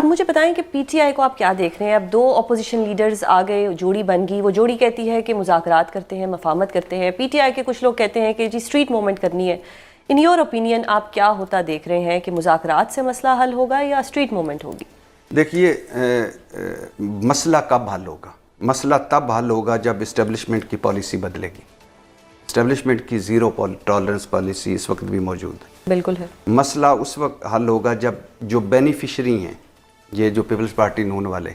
مجھے بتائیں کہ پی ٹی آئی کو آپ کیا دیکھ رہے ہیں؟ اب دو اپوزیشن لیڈرز آ گئے، جوڑی بن گئی، وہ جوڑی کہتی ہے کہ مذاکرات کرتے ہیں، مفاہمت کرتے ہیں، پی ٹی آئی کے کچھ لوگ کہتے ہیں کہ جی اسٹریٹ موومنٹ کرنی ہے. ان یور اوپینین آپ کیا ہوتا دیکھ رہے ہیں کہ مذاکرات سے مسئلہ حل ہوگا یا اسٹریٹ موومنٹ ہوگی؟ دیکھیے مسئلہ کب حل ہوگا؟ مسئلہ تب حل ہوگا جب اسٹیبلشمنٹ کی پالیسی بدلے گی. اسٹیبلشمنٹ کی زیرو ٹالرنس پالیسی اس وقت بھی موجود ہے. بالکل ہے. مسئلہ اس وقت حل ہوگا جب جو بینیفیشری ہیں، یہ جو پیپلز پارٹی نون والے،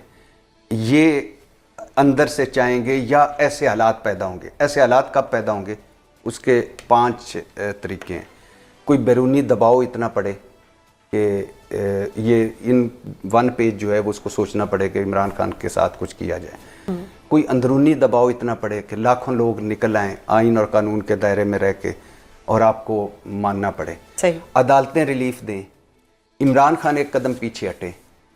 یہ اندر سے چاہیں گے یا ایسے حالات پیدا ہوں گے. ایسے حالات کب پیدا ہوں گے؟ اس کے 5 طریقے ہیں. کوئی بیرونی دباؤ اتنا پڑے کہ یہ ان 1 پیج جو ہے وہ اس کو سوچنا پڑے کہ عمران خان کے ساتھ کچھ کیا جائے. کوئی اندرونی دباؤ اتنا پڑے کہ لاکھوں لوگ نکل آئیں آئین اور قانون کے دائرے میں رہ کے اور آپ کو ماننا پڑے. صحیح. عدالتیں ریلیف دیں، عمران خان ایک قدم پیچھے ہٹے،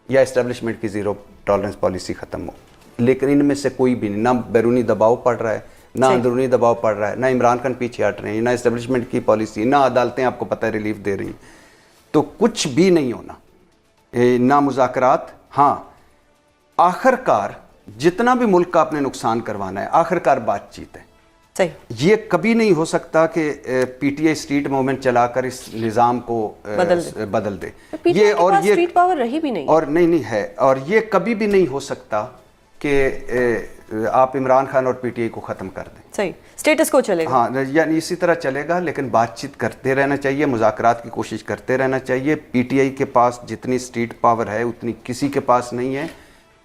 یا اسٹیبلشمنٹ کی زیرو ٹالرنس پالیسی ختم ہو. لیکن ان میں سے کوئی بھی نہیں. نہ بیرونی دباؤ پڑ رہا ہے، نہ اندرونی دباؤ پڑ رہا ہے، نہ عمران خان پیچھے ہٹ رہے ہیں، نہ اسٹیبلشمنٹ کی پالیسی، نہ عدالتیں آپ کو پتہ ہے ریلیف دے رہی ہیں. تو کچھ بھی نہیں ہونا، نہ مذاکرات. ہاں آخر کار جتنا بھی ملک کا آپ نے نقصان کروانا ہے، آخر کار بات چیت ہے. صحیح. یہ کبھی نہیں ہو سکتا کہ P T I street movement چلا کر اس نظام کو بدل دے. یہ اور یہ اسٹریٹ پاور رہی بھی نہیں، اور نہیں ہے. اور یہ کبھی بھی نہیں ہو سکتا کہ آپ عمران خان اور پی ٹی آئی کو ختم کر دیں. صحیح. اسٹیٹس کو چلے گا. ہاں یعنی اسی طرح چلے گا، لیکن بات چیت کرتے رہنا چاہیے، مذاکرات کی کوشش کرتے رہنا چاہیے. پی ٹی آئی کے پاس جتنی اسٹریٹ پاور ہے اتنی کسی کے پاس نہیں ہے.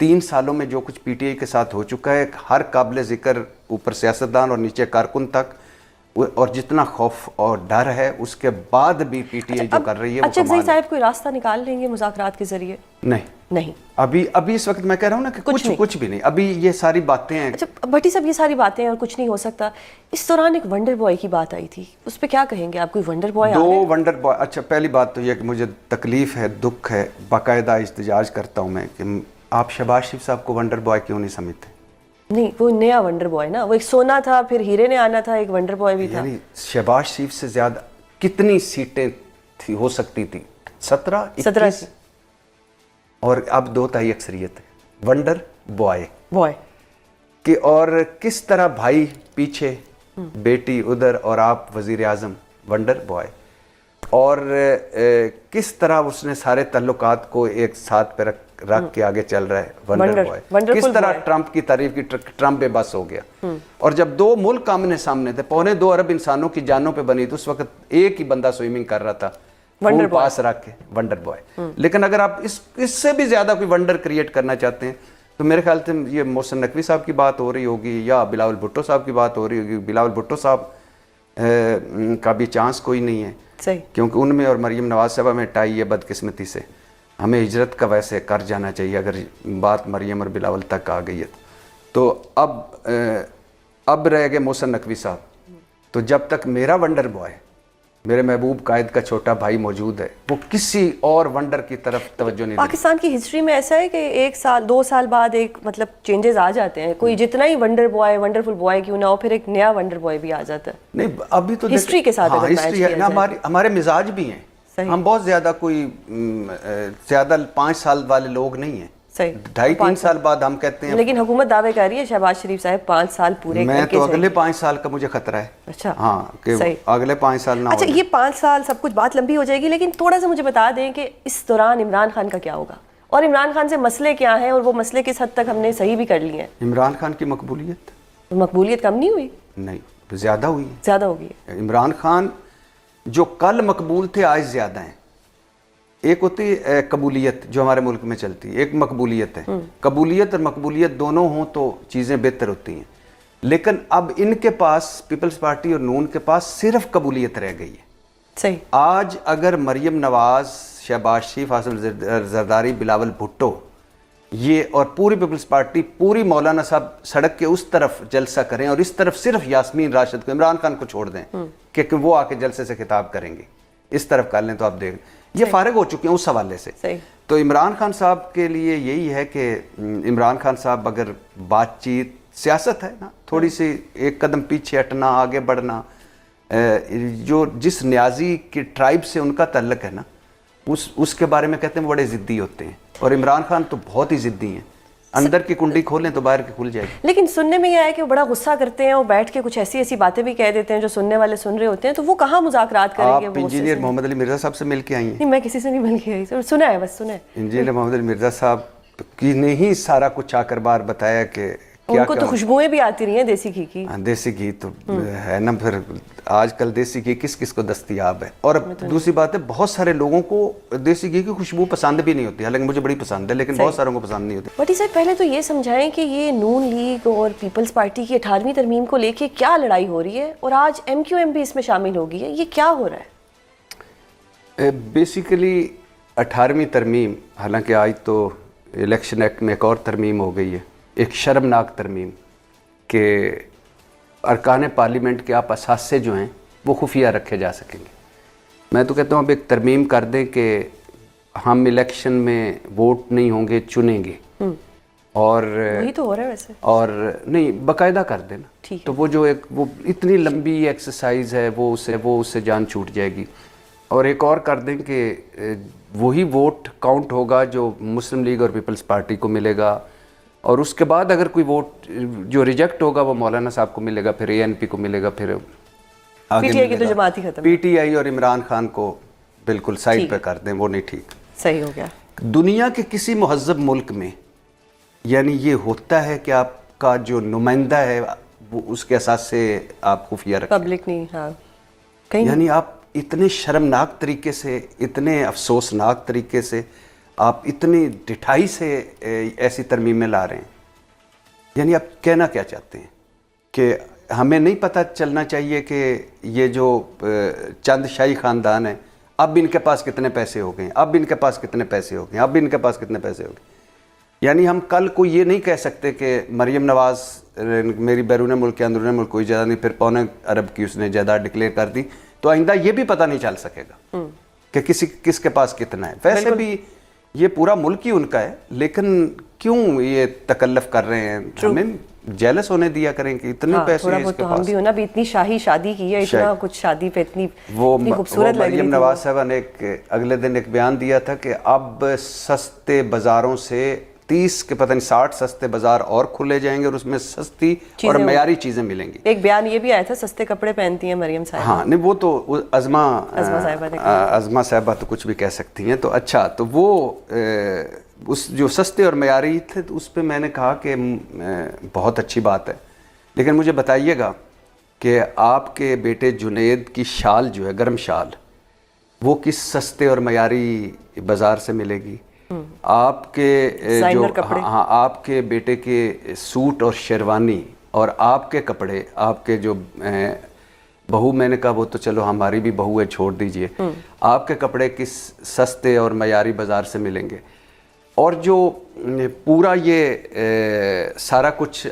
3 سالوں میں جو کچھ پی ٹی آئی کے ساتھ ہو چکا ہے، ہر قابل ذکر اوپر سیاستدان اور نیچے کارکن تک، اور جتنا خوف اور ڈر ہے اس کے بعد بھی پی ٹی آئی جو کر رہی ہے وہ اچھا صاحب کوئی راستہ نکال لیں گے مذاکرات کے ذریعے؟ نہیں. ابھی اس وقت میں کہہ رہا ہوں نا کہ کچھ بھی نہیں. ابھی یہ ساری باتیں ہیں. اچھا بھٹی صاحب، یہ ساری باتیں ہیں اور کچھ نہیں ہو سکتا. اس دوران ایک ونڈر بوائے کی بات آئی تھی، اس پہ کیا کہیں گے آپ؟ کوئی ونڈر بوائے 2 ونڈر بوائے. اچھا پہلی بات تو یہ کہ مجھے تکلیف ہے، دکھ ہے، باقاعدہ احتجاج کرتا ہوں میں کہ آپ شہباز شریف صاحب کو ونڈر بوائے کیوں نہیں سمجھتے؟ نہیں، وہ نیا ونڈر بوائے نا، وہ ایک سونا تھا، پھر ہیرے نے آنا تھا، ایک ونڈر بوائے بھی تھا. یعنی شہباز شریف سے زیادہ کتنی سیٹیں ہو سکتی تھی؟ 17 21 اور اب 2/3 اکثریت ہے. ونڈر بوائے کہ اور کس طرح بھائی پیچھے، بیٹی ادھر اور آپ وزیر اعظم. Wonder boy. اور کس طرح اس نے سارے تعلقات کو ایک ساتھ پہ رکھ کے آگے چل رہا ہے. Wonder boy. کس طرح ٹرمپ کی تعریف کی، ٹرمپ بے بس ہو گیا. اور جب 2 ملک آمنے سامنے تھے، 2.25 ارب انسانوں کی جانوں پہ بنی، تو اس وقت ایک ہی بندہ سوئمنگ کر رہا تھا پول پاس رکھ کے، ونڈر بوائے. لیکن اگر آپ اس سے بھی زیادہ کوئی ونڈر کریٹ کرنا چاہتے ہیں تو میرے خیال سے یہ محسن نقوی صاحب کی بات ہو رہی ہوگی یا بلاول بھٹو صاحب کی بات ہو رہی ہوگی. بلاول بھٹو صاحب کا بھی چانس کوئی نہیں ہے. صحیح. کیونکہ ان میں اور مریم نواز صاحبہ میں ٹائی ہے بدقسمتی سے. ہمیں ہجرت کا ویسے کر جانا چاہیے اگر بات مریم اور بلاول تک آ گئی ہے تو. اب رہ گئے محسن نقوی صاحب. تو جب تک میرا ونڈر بوائے، میرے محبوب قائد کا چھوٹا بھائی موجود ہے، وہ کسی اور ونڈر کی طرف توجہ نہیں. پاکستان کی ہسٹری میں ایسا ہے کہ 1 سال 2 سال بعد ایک مطلب چینجز آ جاتے ہیں. کوئی جتنا ہی ونڈر بوائے، ونڈرفل بوائے کیوں نہ ہو، پھر ایک نیا ونڈر بوائے بھی آ جاتا ہے. نہیں ابھی تو ہسٹری کے ساتھ ہسٹری ہے نا، ہمارے مزاج بھی ہیں. ہم بہت زیادہ کوئی زیادہ 5 سال والے لوگ نہیں ہیں. 2.5-3 سال بعد ہم کہتے ہیں. لیکن حکومت دعوے کر رہی ہے شہباز شریف صاحب 5 سال پورے میں تو اگلے 5 سال کا مجھے خطرہ ہے. اچھا ہاں کہ اگلے 5 سال نہ. اچھا یہ 5 سال سب کچھ بات لمبی ہو جائے گی، لیکن تھوڑا سا مجھے بتا دیں کہ اس دوران عمران خان کا کیا ہوگا اور عمران خان سے مسئلے کیا ہیں اور وہ مسئلے کس حد تک ہم نے صحیح بھی کر لیے ہیں. عمران خان کی مقبولیت کم نہیں ہوئی؟ نہیں، زیادہ ہوئی. زیادہ ہوگی. عمران خان جو کل مقبول تھے آج زیادہ ہیں. ایک ہوتی ہے قبولیت جو ہمارے ملک میں چلتی ہے، ایک مقبولیت ہے. قبولیت اور مقبولیت دونوں ہوں تو چیزیں بہتر ہوتی ہیں. لیکن اب ان کے پاس، پیپلز پارٹی اور نون کے پاس صرف قبولیت رہ گئی ہے. صحیح. آج اگر مریم نواز، شہباز شریف، عاصم زرداری، بلاول بھٹو، یہ اور پوری پیپلز پارٹی، پوری مولانا صاحب سڑک کے اس طرف جلسہ کریں اور اس طرف صرف یاسمین راشد کو، عمران خان کو چھوڑ دیں کہ وہ آ کے جلسے سے خطاب کریں گے، اس طرف کر لیں تو آپ دیکھ یہ فارغ ہو چکے ہیں اس حوالے سے. تو عمران خان صاحب کے لیے یہی ہے کہ عمران خان صاحب اگر بات چیت، سیاست ہے نا، تھوڑی سی ایک قدم پیچھے ہٹنا، آگے بڑھنا. جو جس نیازی کی ٹرائب سے ان کا تعلق ہے نا، اس کے بارے میں کہتے ہیں بڑے ضدی ہوتے ہیں, اور عمران خان تو بہت ہی ضدی ہیں, اندر کی کنڈی کھولیں تو باہر کی کھل جائے گی. لیکن سننے میں یہ ہے کہ وہ بڑا غصہ کرتے ہیں, وہ بیٹھ کے کچھ ایسی باتیں بھی کہہ دیتے ہیں جو سننے والے سن رہے ہوتے ہیں, تو وہ کہاں مذاکرات کریں گے؟ آپ انجینئر محمد علی مرزا صاحب سے مل کے آئی ہیں؟ نہیں, میں کسی سے نہیں مل کے آئی, سنا ہے, بس سنا ہے. انجینئر محمد علی مرزا صاحب کی نے ہی سارا کچھ آ کر بار بتایا کہ ان کو تو خوشبوئیں بھی آتی رہی ہیں دیسی گھی کی. دیسی گھی تو ہے نا, پھر آج کل دیسی گھی کس کس کو دستیاب ہے. اور دوسری بات ہے, بہت سارے لوگوں کو دیسی گھی کی خوشبو پسند بھی نہیں ہوتی, حالانکہ مجھے بڑی پسند ہے, لیکن بہت ساروں کو پسند نہیں ہوتی. بٹی صاحب, پہلے تو یہ سمجھائیں کہ یہ نون لیگ اور پیپلز پارٹی کی 18ویں ترمیم کو لے کے کیا لڑائی ہو رہی ہے, اور آج ایم کیو ایم بھی اس میں شامل ہو گئی ہے, یہ کیا ہو رہا ہے؟ بیسیکلی 18ویں ترمیم, حالانکہ آج تو الیکشن ایکٹ میں ایک اور ترمیم ہو گئی ہے, ایک شرمناک ترمیم کہ ارکان پارلیمنٹ کے آپ اثاثے جو ہیں وہ خفیہ رکھے جا سکیں گے. میں تو کہتا ہوں اب ایک ترمیم کر دیں کہ ہم الیکشن میں ووٹ نہیں ہوں گے, چنیں گے, اور وہی تو ہو رہا ہے ویسے, اور نہیں باقاعدہ کر دینا, تو وہ جو ایک وہ اتنی لمبی ایکسرسائز ہے وہ اس سے جان چھوٹ جائے گی. اور ایک اور کر دیں کہ وہی ووٹ کاؤنٹ ہوگا جو مسلم لیگ اور پیپلز پارٹی کو ملے گا, اور اس کے بعد اگر کوئی ووٹ جو ریجیکٹ ہوگا وہ مولانا صاحب کو ملے گا, پھر اے این پی کو ملے گا, پھر پی ٹی آئی کی تو جماعت ہی ختم. پی ٹی آئی اور عمران خان کو بالکل سائڈ پہ کر دیں, وہ نہیں ٹھیک. صحیح ہو گیا. دنیا کے کسی مہذب ملک میں یعنی یہ ہوتا ہے کہ آپ کا جو نمائندہ ہے وہ اس کے اساس سے آپ خفیہ رکھیں, پبلک نہیں. ہاں, یعنی آپ اتنے شرمناک طریقے سے, اتنے افسوسناک طریقے سے, آپ اتنی ڈٹھائی سے ایسی ترمیمیں لا رہے ہیں. یعنی آپ کہنا کیا چاہتے ہیں کہ ہمیں نہیں پتہ چلنا چاہیے کہ یہ جو چند شاہی خاندان ہیں اب بھی ان کے پاس کتنے پیسے ہو گئے, اب بھی ان کے پاس کتنے پیسے ہو گئے, اب بھی ان کے پاس کتنے پیسے ہو گئے. یعنی ہم کل کو یہ نہیں کہہ سکتے کہ مریم نواز میری بیرون ملک کے اندرون ملک کوئی جائیداد نہیں, پھر 2.25 ارب کی اس نے جائیداد ڈکلیئر کر دی, تو آئندہ یہ بھی پتہ نہیں چل سکے گا کہ کس کے پاس کتنا ہے. ویسے بھی یہ پورا ملک ہی ان کا ہے, لیکن کیوں یہ تکلف کر رہے ہیں؟ ہمیں جیلس ہونے دیا کریں کہ اتنے پیسے ہیں اس کے پاس. ہم بھی ہونا بھی اتنی شاہی شادی کی ہے, اتنا کچھ شادی پہ اتنی خوبصورت لگ رہی تھی. مریم نواز صاحبہ نے اگلے دن ایک بیان دیا تھا کہ اب سستے بازاروں سے 30 کے پتہ نہیں 60 سستے بازار اور کھلے جائیں گے, اور اس میں سستی اور معیاری چیزیں ملیں گی. ایک بیان یہ بھی آیا تھا سستے کپڑے پہنتی ہیں مریم صاحبہ. ہاں نہیں, وہ تو عظمہ صاحبہ تو کچھ بھی کہہ سکتی ہیں. تو اچھا, تو وہ اس جو سستے اور معیاری تھے تو اس پہ میں نے کہا کہ بہت اچھی بات ہے, لیکن مجھے بتائیے گا کہ آپ کے بیٹے جنید کی شال جو ہے, گرم شال, وہ کس سستے اور معیاری بازار سے ملے گی؟ آپ کے جو آپ کے بیٹے کے سوٹ اور شیروانی اور آپ کے کپڑے, آپ کے جو بہو, میں نے کہا وہ تو چلو ہماری بھی بہو ہے, چھوڑ دیجئے, آپ کے کپڑے کس سستے اور معیاری بازار سے ملیں گے؟ اور جو پورا یہ سارا کچھ